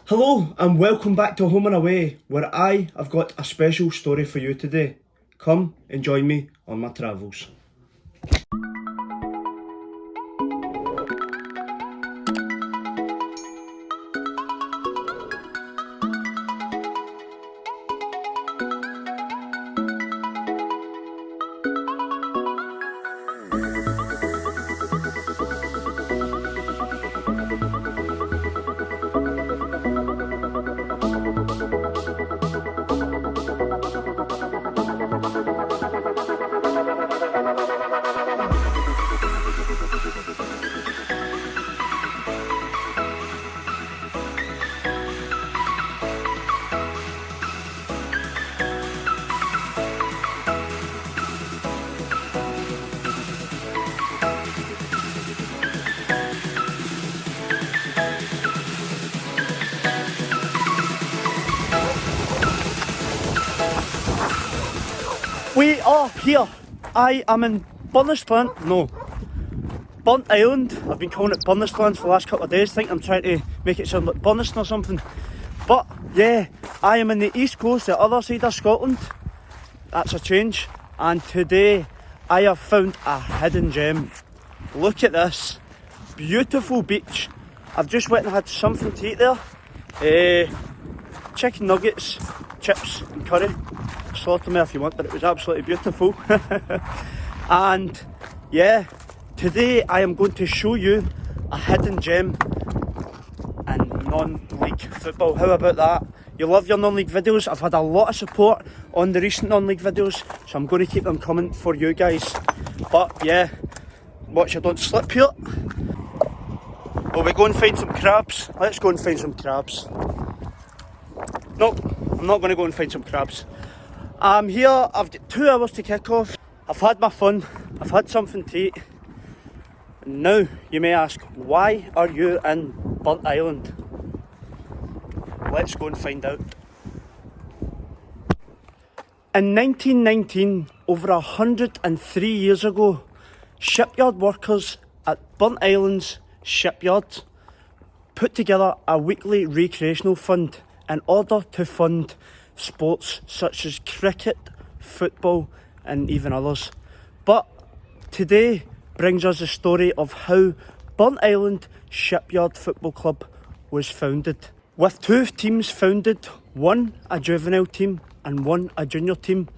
Hello and welcome back to Home and Away, where I have got a special story for you today. Come and join me on my travels. We are here. I am in Burnt Island. I've been calling it Burnisland for the last couple of days. I think I'm trying to make it sound like Burniston or something. But yeah, I am in the east coast, the other side of Scotland. That's a change. And today I have found a hidden gem. Look at this. Beautiful beach. I've just went and had something to eat there. Chicken nuggets, chips and curry. Slaughter me if you want, but it was absolutely beautiful. And yeah, today I am going to show you a hidden gem in non-league football. How about that? You love your non-league videos. I've had a lot of support on the recent non-league videos, so I'm going to keep them coming for you guys. But yeah, watch I don't slip here. Will we go and find some crabs? Let's go and find some crabs. Nope, I'm not going to go and find some crabs. I'm here, I've got 2 hours to kick off. I've had my fun, I've had something to eat. Now, you may ask, why are you in Burnt Island? Let's go and find out. In 1919, over 103 years ago, shipyard workers at Burnt Island's Shipyard put together a weekly recreational fund in order to fund sports such as cricket, football and even others. But today brings us the story of how Burnt Island Shipyard Football Club was founded. With 2 teams founded, one a juvenile team and one a junior team,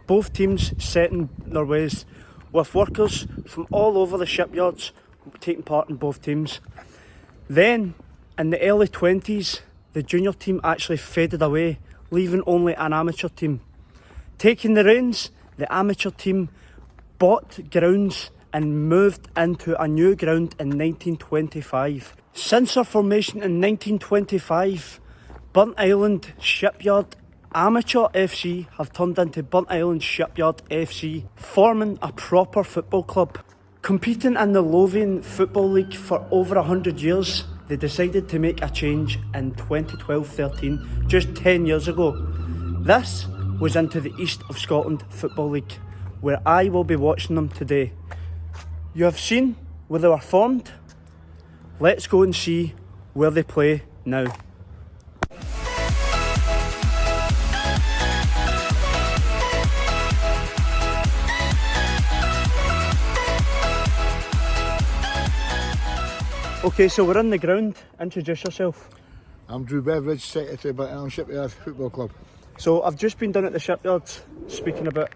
both teams set in their ways, with workers from all over the shipyards taking part in both teams. Then in the early 20s, the junior team actually faded away, leaving only an amateur team. Taking the reins, the amateur team bought grounds and moved into a new ground in 1925. Since their formation in 1925, Burnt Island Shipyard Amateur FC have turned into Burnt Island Shipyard FC, forming a proper football club. Competing in the Lothian Football League for over 100 years, they decided to make a change in 2012-13, just 10 years ago. This was into the East of Scotland Football League, where I will be watching them today. You have seen where they were formed. Let's go and see where they play now. Okay, so we're in the ground. Introduce yourself. I'm Drew Beveridge, Secretary of Burnt Island Shipyard Football Club. So I've just been down at the shipyard speaking about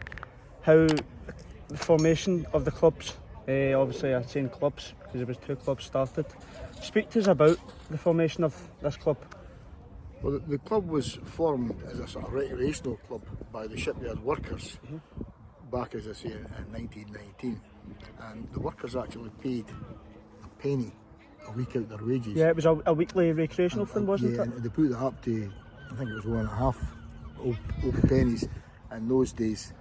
how the formation of the clubs, obviously I'm saying clubs because there was 2 clubs started. Speak to us about the formation of this club. Well, the club was formed as a sort of recreational club by the shipyard workers back, as I say, in 1919. And the workers actually paid a penny a week out their wages. Yeah, it was a weekly recreational thing, wasn't it? And they put that up to, I think it was 1.5 open pennies in those days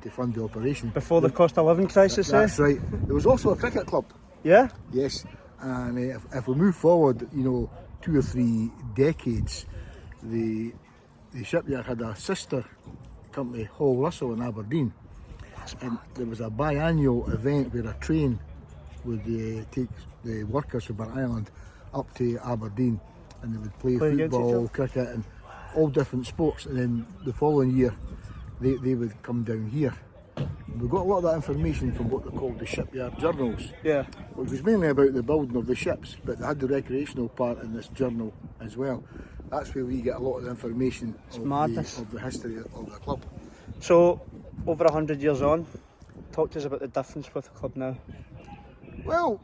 to fund the operation. Before the cost of living crisis, That's right. There was also a cricket club. Yeah? Yes. And if we move forward, 2 or 3 decades, the shipyard had a sister company, Hall Russell in Aberdeen. And there was a biannual event where a train would take the workers from Burnt Island up to Aberdeen and they would play against each football, other. cricket, and all different sports. And then the following year, they would come down here. We got a lot of that information from what they called the shipyard journals, Yeah. which was mainly about the building of the ships, but they had the recreational part in this journal as well. That's where we get a lot of the information of the history of the club. So, over 100 years on, talk to us about the difference with the club now Well,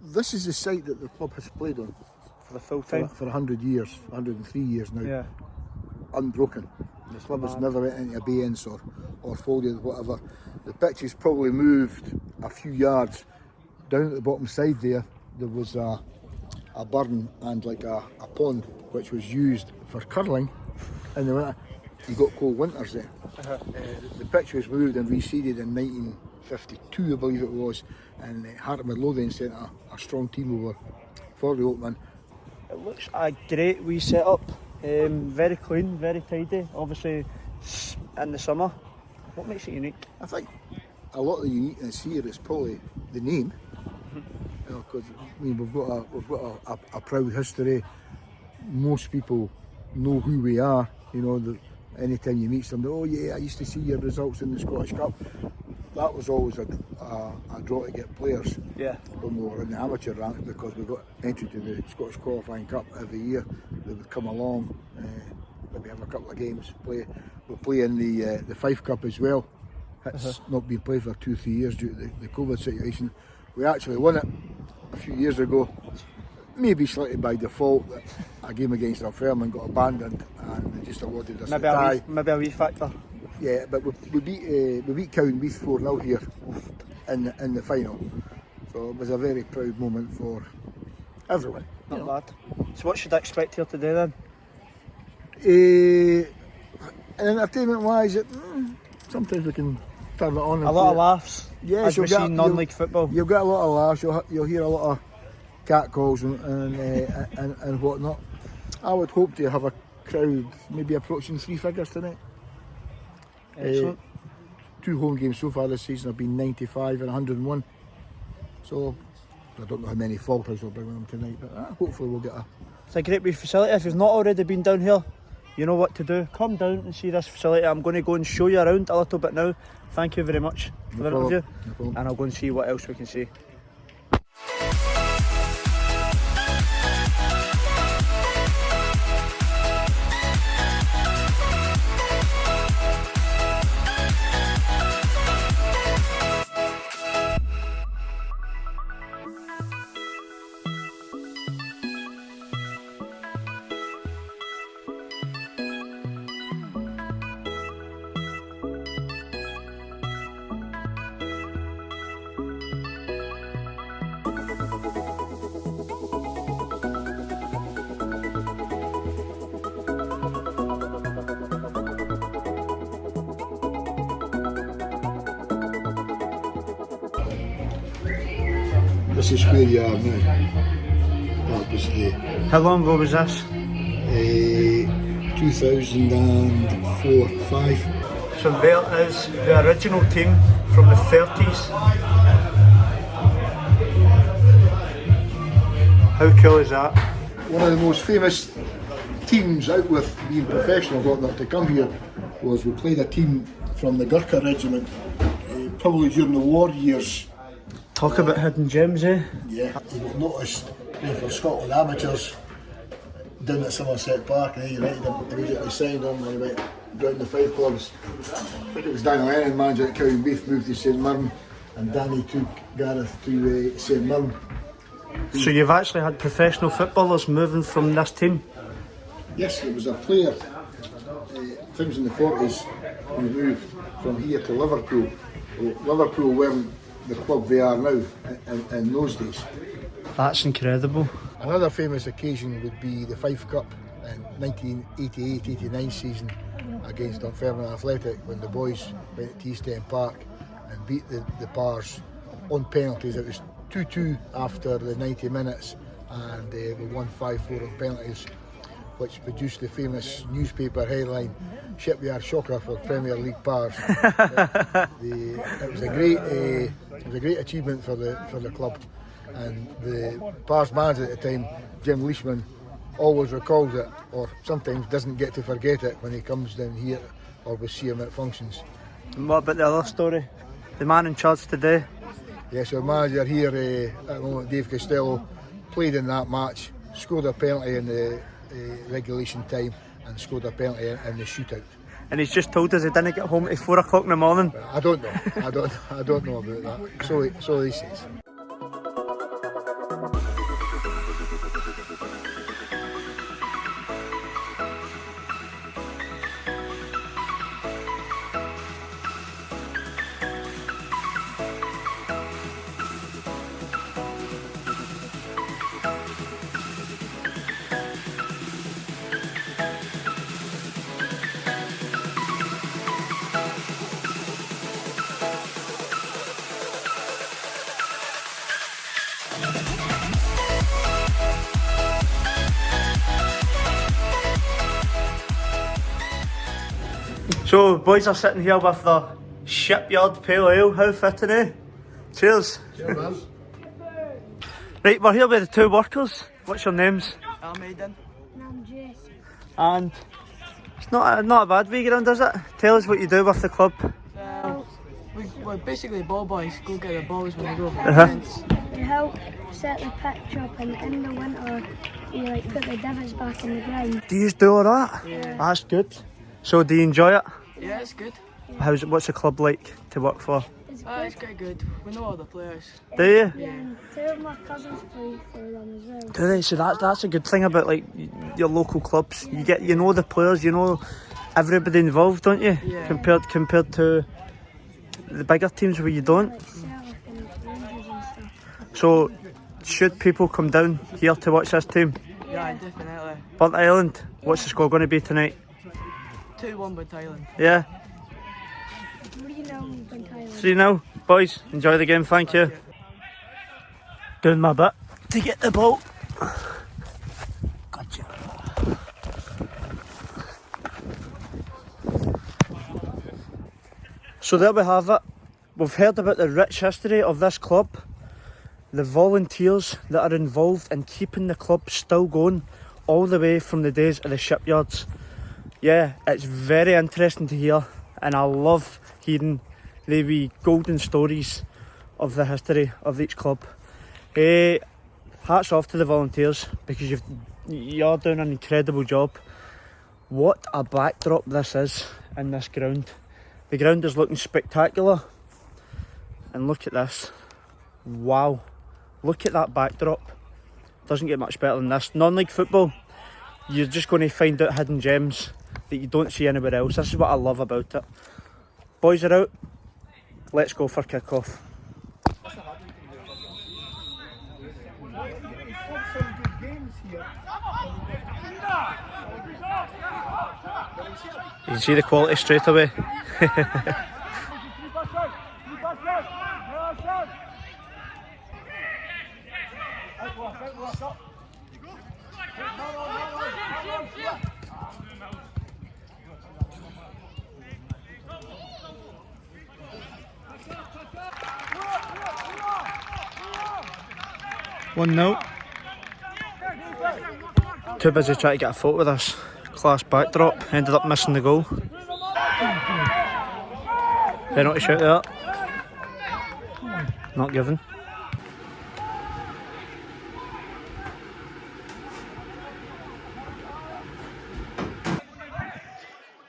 this is the site that the club has played on for the full time. for 100 years, 103 years now, Yeah. unbroken. The club has never went into abeyance or folded, whatever. The pitch has probably moved a few yards. Down at the bottom side there was a burn and like a pond which was used for curling in the winter. You got cold winters there. The pitch was moved and reseeded in 1952, I believe it was, and Heart of Midlothian sent a strong team over for the opening. It looks a great wee setup. Very clean, very tidy. Obviously, in the summer. What makes it unique? I think a lot of the uniqueness here is probably the name. Because we've got a proud history. Most people know who we are. Anytime you meet somebody, oh yeah, I used to see your results in the Scottish Cup. That was always a draw to get players. Yeah. When we were in the amateur ranks, because we got entry to the Scottish Qualifying Cup every year. They would come along, maybe have a couple of games, play. We'll play in the Fife Cup as well. It's not been played for 2-3 years due to the COVID situation. We actually won it a few years ago, maybe slightly by default. That a game against Dunfermline got abandoned and they just awarded us a tie. Maybe a wee factor. Yeah, but we beat Cowan-Meath 4-0 here in the final. So it was a very proud moment for everyone. Not bad. So what should I expect here today then? Entertainment wise, sometimes we can turn it on. A lot of laughs. Yes, as we see non-league football. You'll get a lot of laughs. You'll hear a lot of catcalls and whatnot. I would hope to have a crowd maybe approaching 3 figures tonight. Excellent. 2 home games so far this season have been 95 and 101. So I don't know how many Falkhouse will bring them tonight, but hopefully we'll get a... It's a great wee facility. If you've not already been down here, you know what to do. Come down and see this facility. I'm going to go and show you around a little bit now. Thank you very much for the interview. No problem. And I'll go and see what else we can see. This is where you are now. That was the How long ago was this? 2004-5. So there is the original team from the 30s. How cool is that? One of the most famous teams out with being professional got that to come here was we played a team from the Gurkha regiment, probably during the war years. Talk about hidden gems, eh? Yeah, you got noticed playing for Scotland amateurs down at Somerset Park, and then United immediately signed him when he went down the 5 clubs. I think it was Danny Lennon, manager at Cowan-Meath, moved to St Mirren, and Danny took Gareth to St Mirren. So you've actually had professional footballers moving from this team? Yes, there was a player, things in the 40s, who moved from here to Liverpool. Well, Liverpool weren't the club they are now in those days. That's incredible. Another famous occasion would be the Fife Cup in 1988-89 season against Dunfermline Athletic, when the boys went to East End Park and beat the Pars on penalties. It was 2-2 after the 90 minutes and we won 5-4 on penalties, which produced the famous newspaper headline, "Shipyard shocker for Premier League Pars." It was a great achievement for the club, and the Pars manager at the time, Jim Leishman, always recalls it, or sometimes doesn't get to forget it when he comes down here or we see him at functions. And what about the other story? The man in charge today? Yes, our manager here at the moment, Dave Costello, played in that match, scored a penalty in the regulation time and scored a penalty in the shootout. And he's just told us he didn't get home at 4 o'clock in the morning. I don't know. I don't know about that. So he says. So, boys are sitting here with the Shipyard Pale Ale. How fitting, eh? Cheers. Cheers, man. Right, we're here with the two workers. What's your names? I'm Aidan. I'm Jess. And it's not a bad weekend, is it? Tell us what you do with the club. We're basically ball boys. Go get the balls when they go for Uh-huh. events. We help set the pitch up, and in the winter, you like put the divots back in the ground. Do you do all that? Yeah. That's good. So, do you enjoy it? Yeah, it's good. What's the club like to work for? It's It's good. quite good. We know all the players. Do you? Yeah, and two of my cousins play for them as well. Do they? So that's a good thing about like your local clubs. You know the players, you know everybody involved, don't you? Yeah. Compared to the bigger teams where you don't. Like Celtic and Rangers and stuff. So should people come down here to watch this team? Yeah, definitely. Burnt Island. What's the score going to be tonight? 2-1 with Thailand. Yeah. 3-0 in Thailand. See you now, boys. Enjoy the game. Thank you. Doing my bit to get the ball. Gotcha. So there we have it. We've heard about the rich history of this club, the volunteers that are involved in keeping the club still going all the way from the days of the shipyards. Yeah, it's very interesting to hear, and I love hearing the wee golden stories of the history of each club. Hats off to the volunteers, because you're doing an incredible job. What a backdrop this is in this ground. The ground is looking spectacular, and look at this. Wow, look at that backdrop. Doesn't get much better than this. Non-league football, you're just going to find out hidden gems that you don't see anywhere else. This is what I love about it. Boys are out. Let's go for kick-off. You can see the quality straight away. One note. Too busy trying to get a photo with this class backdrop. Ended up missing the goal. Penalty shout there. Not given.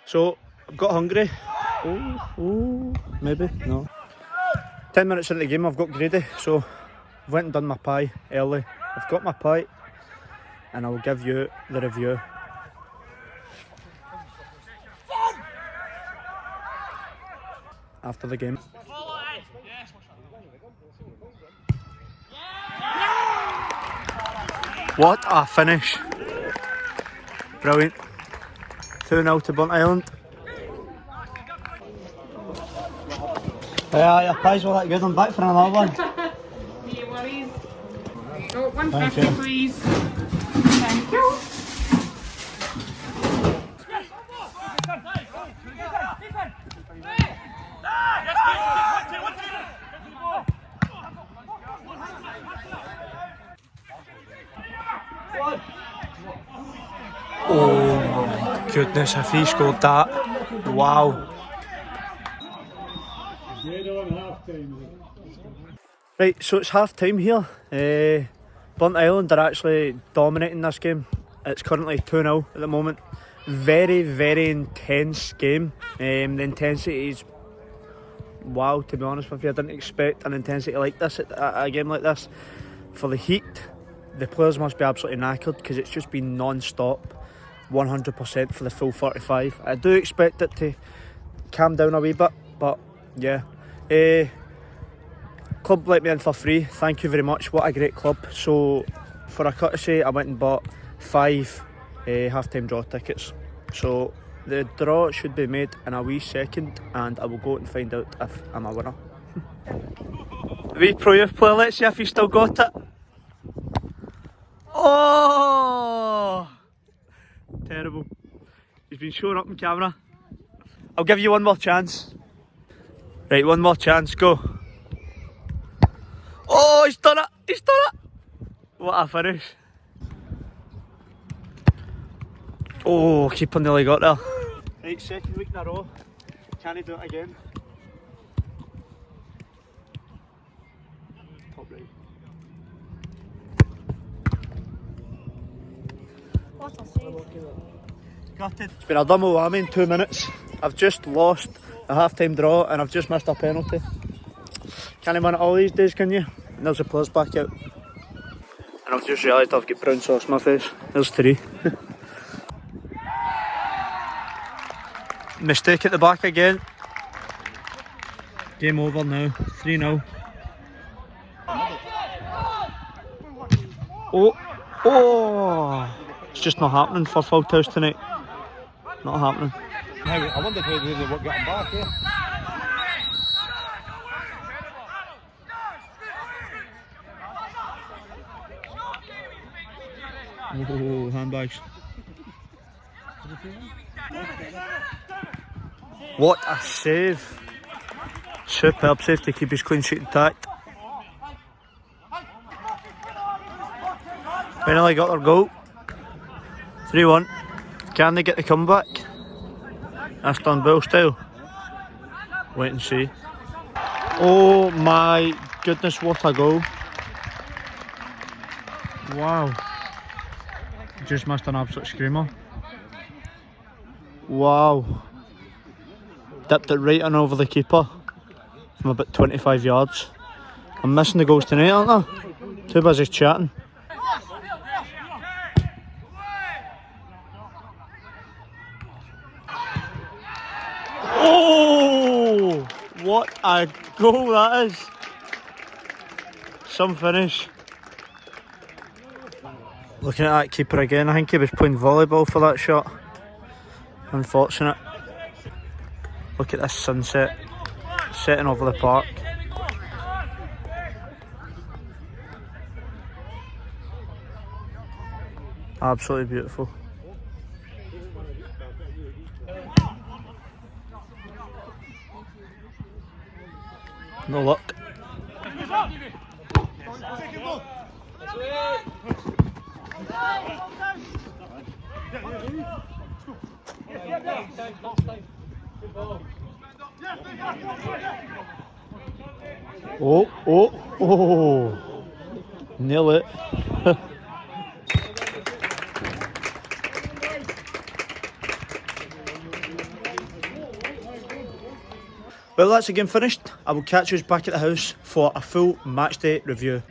So I've got hungry. Oh, maybe no. 10 minutes into the game, I've got greedy, so I've went and done my pie early. I've got my pie, and I'll give you the review. After the game. What a finish. Brilliant. 2-0 to Burnt Island. Yeah, your pies were that good. I'm back for another one. No worries. Oh, Thank 150 you. please. Thank you. Oh my goodness, if he scored that, wow. Right, so it's half time here. Burnt Island are actually dominating this game. It's currently 2-0 at the moment. Very, very intense game. The intensity is wow, to be honest with you. I didn't expect an intensity like this at a game like this. For the heat, the players must be absolutely knackered because it's just been non-stop, 100% for the full 45. I do expect it to calm down a wee bit, but yeah. Club let me in for free, thank you very much, what a great club. So for a courtesy I went and bought 5 half-time draw tickets. So the draw should be made in a wee second and I will go and find out if I'm a winner. Wee pro youth player, let's see if he's still got it. Oh! Terrible. He's been showing up on camera. I'll give you one more chance. Right, one more chance, go. Oh, he's done it! He's done it! What a finish. Oh, keeper nearly got there. Right, second week in a row. Can he do it again? Top right. What a save. Gutted. It's been a double whammy in 2 minutes. I've just lost a half-time draw and I've just missed a penalty. Can't win it all these days, can you? And there's the players back out. And I've just realised I've got brown sauce on my face. There's 3. Mistake at the back again. Game over now. 3-0. Oh! It's just not happening for Falthouse tonight. Not happening. Now, I wondered whether they were getting back here. Oh, handbags. What a save. Superb save to keep his clean sheet intact. Finally got their goal. 3-1. Can they get the comeback? Aston Villa style. Wait and see. Oh my goodness, what a goal. Wow. Just missed an absolute screamer. Wow. Dipped it right in over the keeper from about 25 yards. I'm missing the goals tonight, aren't I? Too busy chatting. Oh! What a goal that is! Some finish. Looking at that keeper again, I think he was playing volleyball for that shot. Unfortunate. Look at this sunset setting over the park. Absolutely beautiful. No luck. Oh, nail it. Well, that's the game finished. I will catch you back at the house for a full matchday review.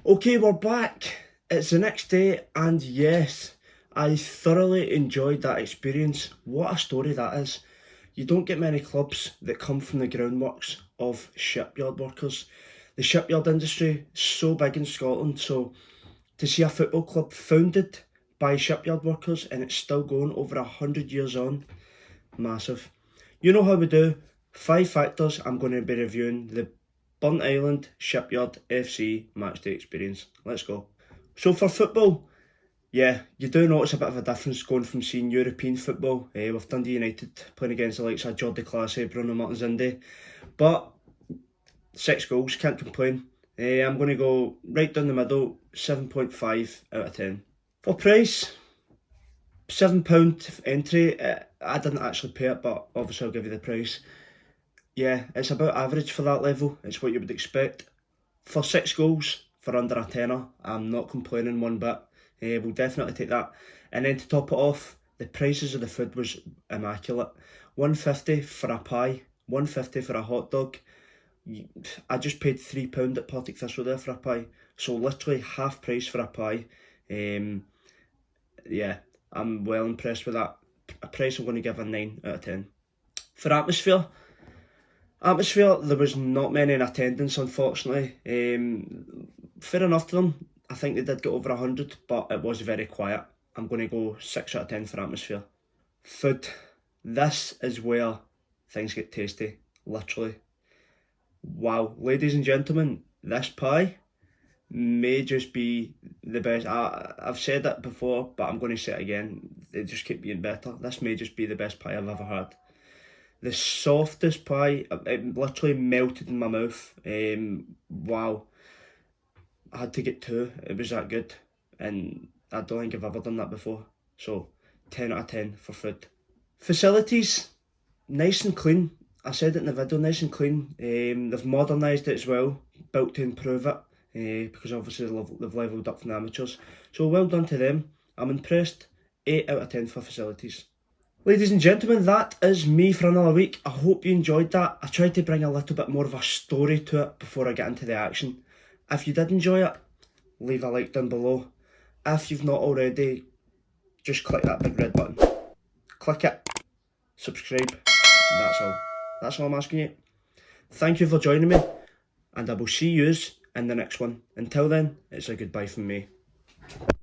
Okay, we're back. It's the next day and yes, I thoroughly enjoyed that experience. What a story that is. You don't get many clubs that come from the groundworks of shipyard workers. The shipyard industry is so big in Scotland, so to see a football club founded by shipyard workers and it's still going over 100 years on, massive. You know how we do. 5 factors I'm going to be reviewing the Burnt Island Shipyard FC matchday experience. Let's go. So for football, yeah, you do notice a bit of a difference going from seeing European football with Dundee United playing against the likes of Jordi Clase, Bruno Martins Indy. But 6 goals, can't complain. I'm going to go right down the middle, 7.5 out of 10. For price, £7 entry. I didn't actually pay it, but obviously I'll give you the price. Yeah, it's about average for that level. It's what you would expect. For 6 goals, for under a tenner, I'm not complaining one bit. We'll definitely take that. And then to top it off, the prices of the food was immaculate. £1.50 for a pie, £1.50 for a hot dog. I just paid £3 at Partick Thistle there for a pie. So literally half price for a pie. Yeah, I'm well impressed with that. A price I'm going to give a 9 out of 10. For atmosphere, there was not many in attendance, unfortunately. Fair enough to them. I think they did get over 100, but it was very quiet. I'm going to go 6 out of 10 for atmosphere. Food. This is where things get tasty, literally. Wow, ladies and gentlemen, this pie may just be the best. I've said it before, but I'm going to say it again. They just keep getting better. This may just be the best pie I've ever had. The softest pie, it literally melted in my mouth. Wow. I had to get 2, it was that good. And I don't think I've ever done that before. So, 10 out of 10 for food. Facilities, nice and clean. I said it in the video, nice and clean. They've modernised it as well, built to improve it. Because obviously they've levelled up from the amateurs. So well done to them. I'm impressed. 8 out of 10 for facilities. Ladies and gentlemen, that is me for another week. I hope you enjoyed that. I tried to bring a little bit more of a story to it before I get into the action. If you did enjoy it, leave a like down below. If you've not already, just click that big red button. Click it, subscribe, that's all. That's all I'm asking you. Thank you for joining me, and I will see yous in the next one. Until then, it's a goodbye from me.